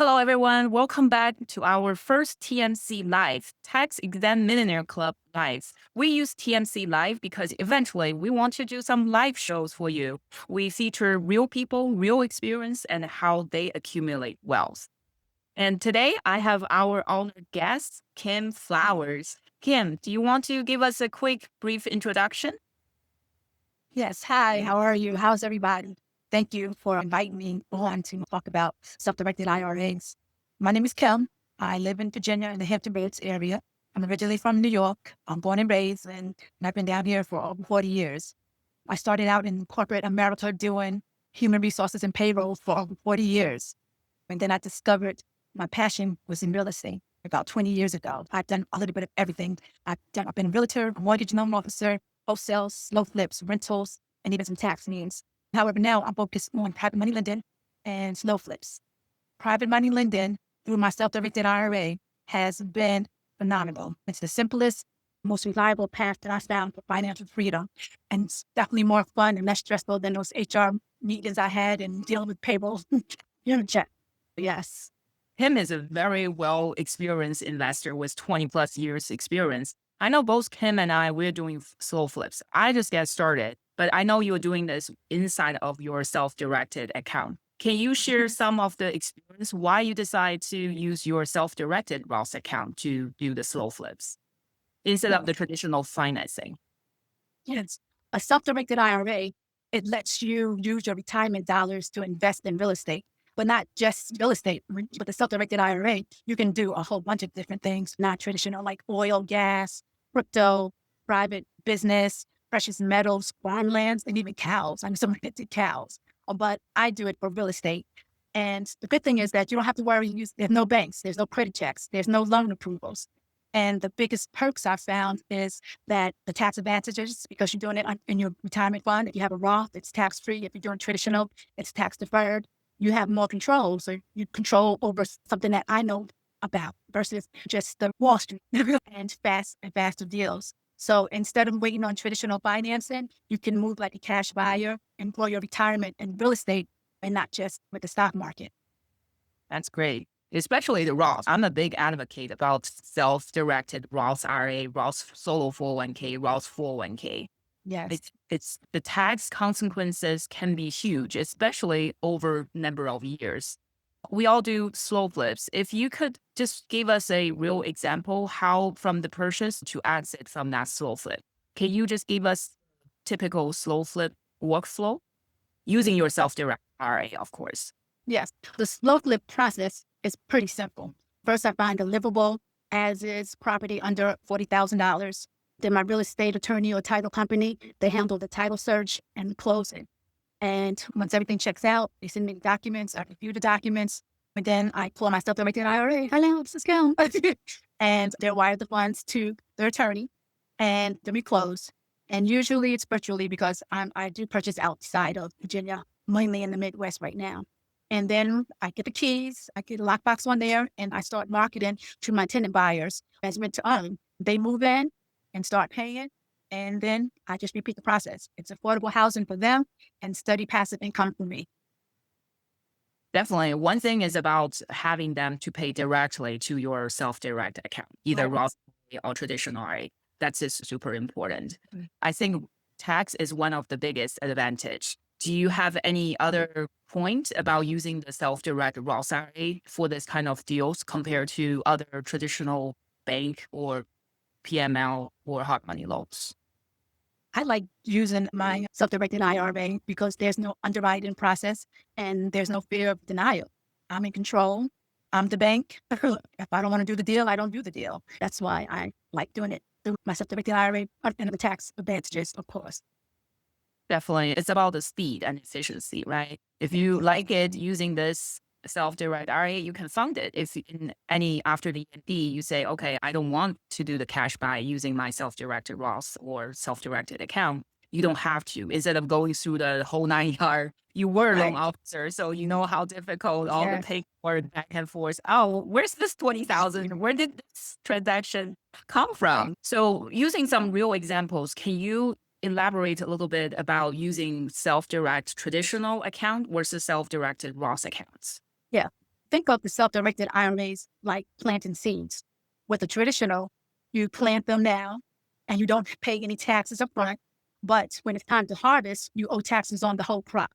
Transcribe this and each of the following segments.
Hello, everyone. Welcome back to our first TMC Live, Tax-Exempt Millionaire Club Live. We use TMC Live because eventually we want to do some live shows for you. We feature real people, real experience, and how they accumulate wealth. And today I have our honored guest, Kim Flowers. Kim, do you want to give us a quick, brief introduction? Yes. Hi, how are you? How's everybody? Thank you for inviting me on to talk about self-directed IRAs. My name is Kim. I live in Virginia in the Hampton Roads area. I'm originally from New York. I'm born and raised, and I've been down here for over 40 years. I started out in corporate America doing human resources and payroll for over 40 years. And then I discovered my passion was in real estate about 20 years ago. I've done a little bit of everything. I've been a realtor, a mortgage loan officer, wholesale, slow flips, rentals, and even some tax liens. However, now I'm focused on private money lending and slow flips. Private money lending through my self-directed IRA has been phenomenal. It's the simplest, most reliable path that I found for financial freedom. And it's definitely more fun and less stressful than those HR meetings I had and dealing with payroll. You're in check. Yes. Kim is a very well experienced investor with 20 plus years experience. I know both Kim and we're doing slow flips. I just get started, but I know you're doing this inside of your self-directed account. Can you share some of the experience why you decide to use your self-directed Roth account to do the slow flips instead of the traditional financing? Yes. A self-directed IRA, it lets you use your retirement dollars to invest in real estate, but not just real estate. With the self-directed IRA, you can do a whole bunch of different things, not traditional, like oil, gas, crypto, private business, precious metals, farmlands, and even cows. I'm some addicted cows, but I do it for real estate. And the good thing is that you don't have to worry. There's no banks, there's no credit checks, there's no loan approvals. And the biggest perks I found is that the tax advantages, because you're doing it in your retirement fund. If you have a Roth, it's tax free. If you're doing traditional, it's tax deferred. You have more control. So you control over something that I know about versus just the Wall Street and faster deals. So instead of waiting on traditional financing, you can move like a cash buyer and grow your retirement in real estate and not just with the stock market. That's great. Especially the Roth. I'm a big advocate about self-directed Roth IRA, Roth solo 401k, Roth 401k. Yes. It's the tax consequences can be huge, especially over number of years. We all do slow flips. If you could just give us a real example, how from the purchase to exit from that slow flip, can you just give us typical slow flip workflow using your self-directed IRA, of course? Yes. The slow flip process is pretty simple. First, I find a livable as is property under $40,000. Then my real estate attorney or title company, they handle the title search and closing. And once everything checks out, they send me the documents, I review the documents, and then I pull myself to make an IRA. Hello, this is Kim. And they wire the funds to their attorney, and then we close. And usually it's virtually because I do purchase outside of Virginia, mainly in the Midwest right now. And then I get the keys, I get a lockbox on there, and I start marketing to my tenant buyers as rent to own. They move in and start paying, and then I just repeat the process. It's affordable housing for them and steady passive income for me. Definitely. One thing is about having them to pay directly to your self-direct account, either Right. Roth or traditional IRA. That's just super important. Mm. I think tax is one of the biggest advantage. Do you have any other point about using the self-direct Roth IRA for this kind of deals compared to other traditional bank or PML or hard money loans? I like using my self-directed IRA because there's no underwriting process and there's no fear of denial. I'm in control. I'm the bank. If I don't want to do the deal, I don't do the deal. That's why I like doing it through my self-directed IRA and the tax advantages, of course. Definitely. It's about the speed and efficiency, right? If you like it using this self-direct IRA, you can fund it. If in any after the D, you say, okay, I don't want to do the cash buy using my self-directed Roth or self-directed account, you don't have to. Instead of going through the whole 9 yard, you were a loan Right. officer, so you know how difficult all the Yes. paperwork back and forth. Oh, where's this 20,000? Where did this transaction come from? So using some real examples, can you elaborate a little bit about using self-direct traditional account versus self-directed Roth accounts? Yeah. think of the self-directed IRAs like planting seeds. With the traditional, you plant them now and you don't pay any taxes up front. But when it's time to harvest, you owe taxes on the whole crop.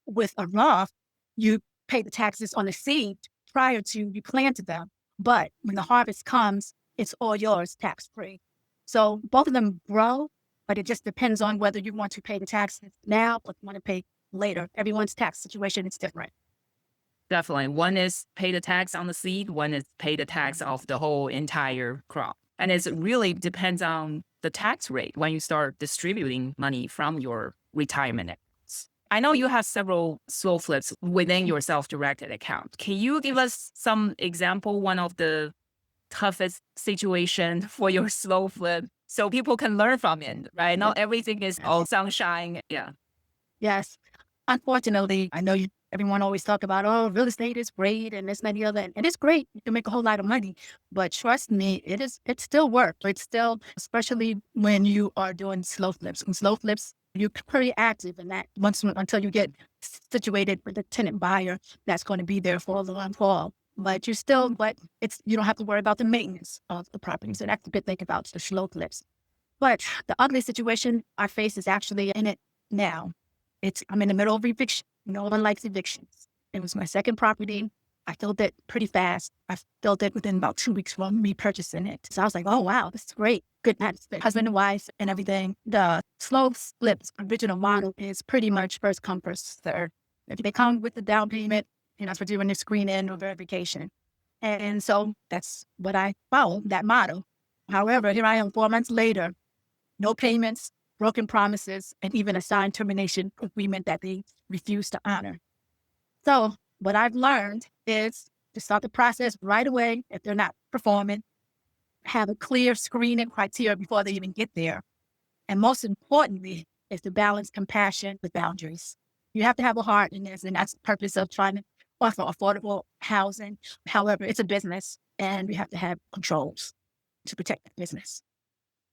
With a Roth, you pay the taxes on the seed prior to you planted them. But when the harvest comes, it's all yours tax free. So both of them grow, but it just depends on whether you want to pay the taxes now or you want to pay later. Everyone's tax situation is different. Definitely. One is pay the tax on the seed, one is pay the tax of the whole entire crop. And it really depends on the tax rate when you start distributing money from your retirement accounts. I know you have several slow flips within your self-directed account. Can you give us some example, one of the toughest situation for your slow flip so people can learn from it, right? Not everything is all sunshine. Yeah. Yes. Unfortunately, I know everyone always talk about, oh, real estate is great and this, and that, and the other. And it's great. You can make a whole lot of money. But trust me, it's still work. It's still, especially when you are doing slow flips. And slow flips, you're pretty active in that until you get situated with a tenant buyer that's going to be there for the long haul. But you don't have to worry about the maintenance of the property. So that's the good thing about the slow flips. But the ugly situation I face is actually in it now. I'm in the middle of eviction. No one likes evictions. It was my second property. I filled it pretty fast. I filled it within about 2 weeks from me purchasing it. So I was like, oh, wow, this is great. Good husband and wife and everything. The slow flips original model is pretty much first come, first serve. If they come with the down payment, that's for doing their screening or verification. And so that's what I followed, that model. However, here I am 4 months later, no payments, broken promises, and even a signed termination agreement that they refuse to honor. So what I've learned is to start the process right away if they're not performing, have a clear screening criteria before they even get there. And most importantly is to balance compassion with boundaries. You have to have a heart in this, and that's the purpose of trying to offer affordable housing. However, it's a business, and we have to have controls to protect the business.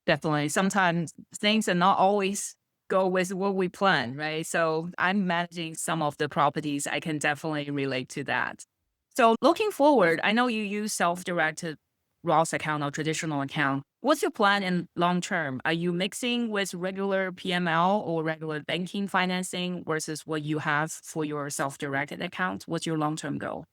Definitely. Sometimes things are not always go with what we plan, right? So I'm managing some of the properties. I can definitely relate to that. So looking forward, I know you use self-directed Roth account or traditional account. What's your plan in long term? Are you mixing with regular PML or regular banking financing versus what you have for your self-directed account? What's your long-term goal?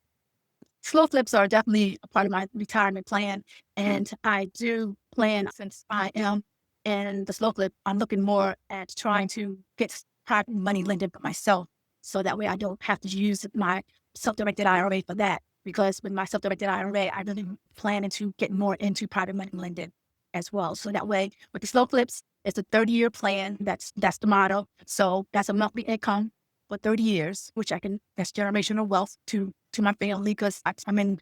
Slow flips are definitely a part of my retirement plan. And I do plan, since I am in the slow flip, I'm looking more at trying to get private money lending for myself. So that way I don't have to use my self-directed IRA for that. Because with my self-directed IRA, I really planning to get more into private money lending as well. So that way with the slow flips, it's a 30-year plan. That's the motto. So that's a monthly income for 30 years, which that's generational wealth to my family, because I'm in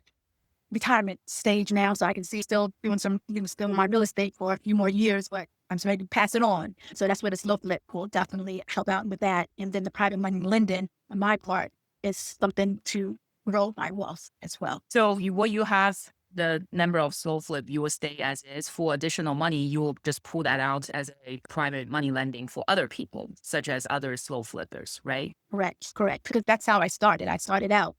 retirement stage now. So I can see still doing still in my real estate for a few more years, but I'm ready to pass it on. So that's where the slow flip will definitely help out with that. And then the private money lending on my part is something to grow my wealth as well. So what you have, the number of slow flip, you will stay as is. For additional money, you will just pull that out as a private money lending for other people, such as other slow flippers, right? Correct. Because that's how I started. I started out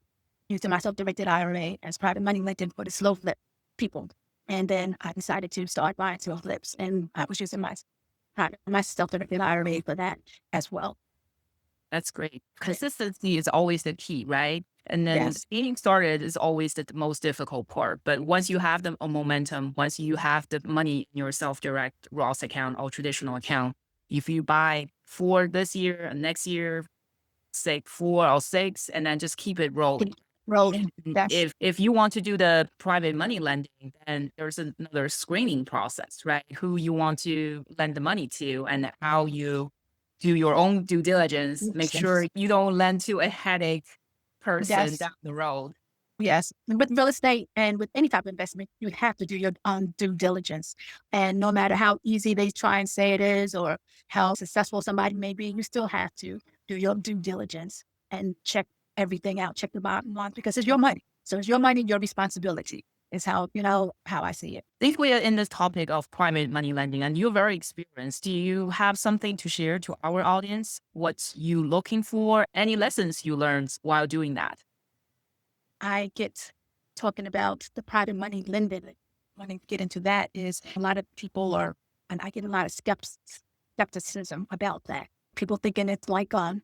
using my self-directed IRA as private money lending for the slow flip people. And then I decided to start buying slow flips, and I was using my self-directed IRA for that as well. That's great. Consistency is always the key, right? And then Yes. getting started is always the most difficult part. But once you have the momentum, once you have the money in your self-direct Roth account or traditional account, if you buy 4 this year and next year, say 4 or 6, and then just keep it rolling. Rolling. That's If you want to do the private money lending, then there's another screening process, right? Who you want to lend the money to and how you do your own due diligence. Make sure you don't lend to a headache person yes. down the road. Yes. With real estate and with any type of investment, you have to do your own due diligence. And no matter how easy they try and say it is or how successful somebody may be, you still have to do your due diligence and check everything out, check the bottom line, because it's your money. So it's your money, your responsibility is how I see it. I think we are in this topic of private money lending and you're very experienced. Do you have something to share to our audience? What you looking for? Any lessons you learned while doing that? I get talking about the private money lending. When I get into that is a lot of people are, and I get a lot of skepticism about that. People thinking it's like a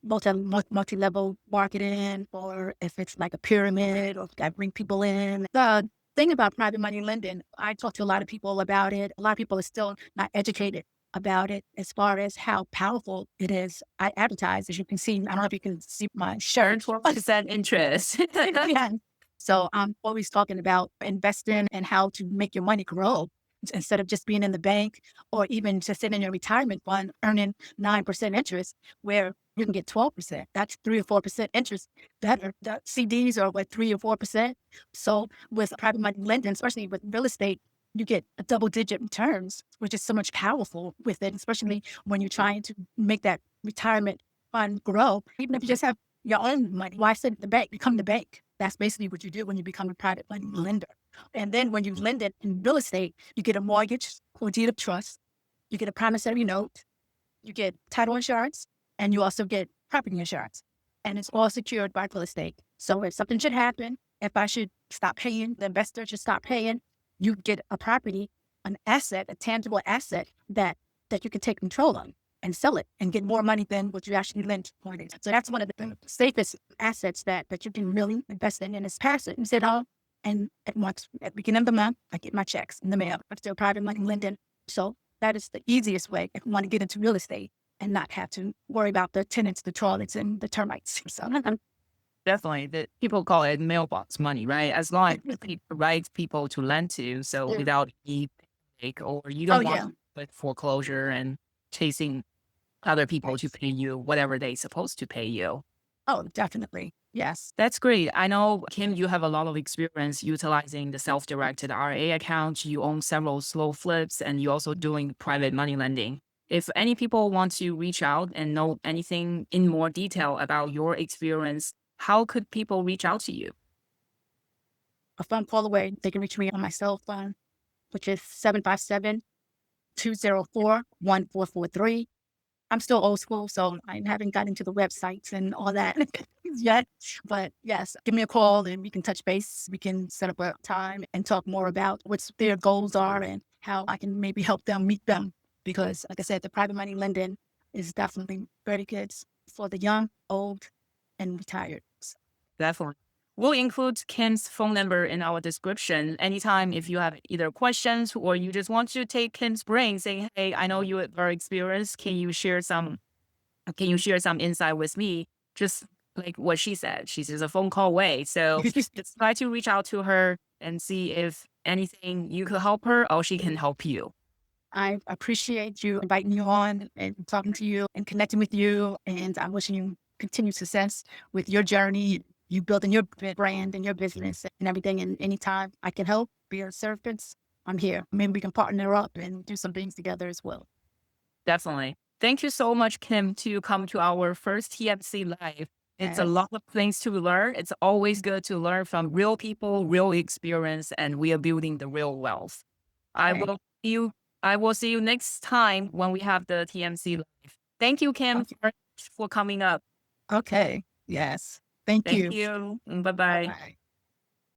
multi-level marketing, or if it's like a pyramid, or if I bring people in. The thing about private money lending, I talk to a lot of people about it. A lot of people are still not educated about it as far as how powerful it is. I advertise, as you can see. I don't know if you can see my Earn shirt. 12% interest. Yeah. So I'm always talking about investing and how to make your money grow instead of just being in the bank, or even just sitting in your retirement fund earning 9% interest, where you can get 12%. That's 3 or 4% interest better. The CDs are what, 3 or 4%. So with private money lending, especially with real estate, you get a double-digit returns, which is so much powerful with it, especially when you're trying to make that retirement fund grow. Even if you just have your own money, why sit at the bank? Become the bank. That's basically what you do when you become a private money lender. And then when you lend it in real estate, you get a mortgage or deed of trust, you get a promissory note, you get title insurance, and you also get property insurance. And it's all secured by real estate. So if something should happen, if I should stop paying, the investor should stop paying, you get a property, an asset, a tangible asset that you can take control of and sell it and get more money than what you actually lent for it. So that's one of the safest assets that you can really invest in, and it's passive. You sit home, and at the beginning of the month, I get my checks in the mail. I'm still private money lending. So that is the easiest way if you want to get into real estate and not have to worry about the tenants, the trolleys, and the termites. So Definitely. The people call it mailbox money, right? As long as it's the right people to lend to. So yeah. without any mistake, or you Oh don't want yeah. with foreclosure and chasing other people to pay you whatever they supposed to pay you. Oh, definitely. Yes. That's great. I know, Kim, you have a lot of experience utilizing the self-directed IRA account. You own several slow flips, and you also doing private money lending. If any people want to reach out and know anything in more detail about your experience, how could people reach out to you? A phone call away. They can reach me on my cell phone, which is 757-204-1443. I'm still old school, so I haven't gotten to the websites and all that yet. But yes, give me a call and we can touch base. We can set up a time and talk more about what their goals are and how I can maybe help them meet them. Because, like I said, the private money lending is definitely very good for the young, old, and retired. So, Definitely. We'll include Kim's phone number in our description. Anytime if you have either questions or you just want to take Kim's brain, saying, "Hey, I know you are very experienced. Can you share some insight with me?" Just like what she said, she's just a phone call away. So just try to reach out to her and see if anything you could help her or she can help you. I appreciate you inviting me on and talking to you and connecting with you. And I'm wishing you continued success with your journey, you building your brand and your business and everything. And anytime I can help, be a service, I'm here. Maybe we can partner up and do some things together as well. Definitely. Thank you so much, Kim, to come to our first TMC live. It's a lot Yes. of things to learn. It's always good to learn from real people, real experience, and we are building the real wealth. I Okay. will see you. I will see you next time when we have the TMC live. Thank you, Kim, Okay. for coming up. Okay. Yes. Thank Thank you. you. Bye Bye bye. bye.